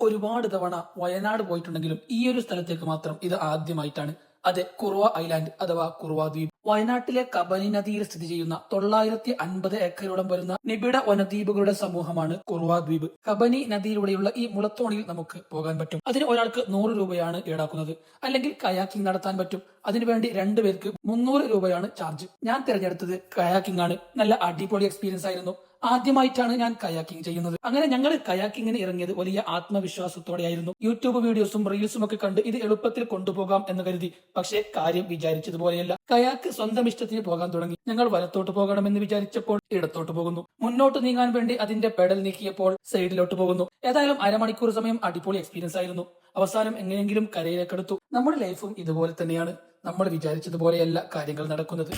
ഒരുപാട് തവണ വയനാട് പോയിട്ടുണ്ടെങ്കിലും ഈ ഒരു സ്ഥലത്തേക്ക് മാത്രം ഇത് ആദ്യമായിട്ടാണ്. അതെ, കുറുവ ഐലാൻഡ് അഥവാ കുറുവ ദ്വീപ്. വയനാട്ടിലെ കബനി നദിയിൽ സ്ഥിതി ചെയ്യുന്ന 950 ഏക്കറോളം വരുന്ന നിബിഡ വനദ്വീപുകളുടെ സമൂഹമാണ് കുറുവ ദ്വീപ്. കബനി നദിയിലൂടെയുള്ള ഈ മുളത്തോണിയിൽ നമുക്ക് പോകാൻ പറ്റും. അതിന് ഒരാൾക്ക് 100 രൂപയാണ് ഈടാക്കുന്നത്. അല്ലെങ്കിൽ കയാക്കിംഗ് നടത്താൻ പറ്റും. അതിനുവേണ്ടി 2 പേർക്ക് 300 രൂപയാണ് ചാർജ്. ഞാൻ തിരഞ്ഞെടുത്തത് കയാക്കിംഗ് ആണ്. നല്ല അടിപൊളി എക്സ്പീരിയൻസ് ആയിരുന്നു. ആദ്യമായിട്ടാണ് ഞാൻ കയാക്കിംഗ് ചെയ്യുന്നത്. അങ്ങനെ ഞങ്ങൾ കയാക്കിങ്ങിന് ഇറങ്ങിയത് വലിയ ആത്മവിശ്വാസത്തോടെയായിരുന്നു. യൂട്യൂബ് വീഡിയോസും റീൽസും ഒക്കെ കണ്ട് ഇത് എളുപ്പത്തിൽ കൊണ്ടുപോകാം എന്ന് കരുതി. പക്ഷേ കാര്യം വിചാരിച്ചതുപോലെയല്ല. കയാക്ക് സ്വന്തം ഇഷ്ടത്തിന് പോകാൻ തുടങ്ങി. ഞങ്ങൾ വലത്തോട്ട് പോകണമെന്ന് വിചാരിച്ചപ്പോൾ ഇടത്തോട്ട് പോകുന്നു. മുന്നോട്ട് നീങ്ങാൻ വേണ്ടി അതിന്റെ പെഡൽ നീക്കിയപ്പോൾ സൈഡിലോട്ട് പോകുന്നു. ഏതായാലും അരമണിക്കൂർ സമയം അടിപൊളി എക്സ്പീരിയൻസ് ആയിരുന്നു. അവസാനം എങ്ങനെയെങ്കിലും കരയിലേക്കെടുത്തു. നമ്മുടെ ലൈഫും ഇതുപോലെ തന്നെയാണ്. നമ്മൾ വിചാരിച്ചതുപോലെയല്ല കാര്യങ്ങൾ നടക്കുന്നത്.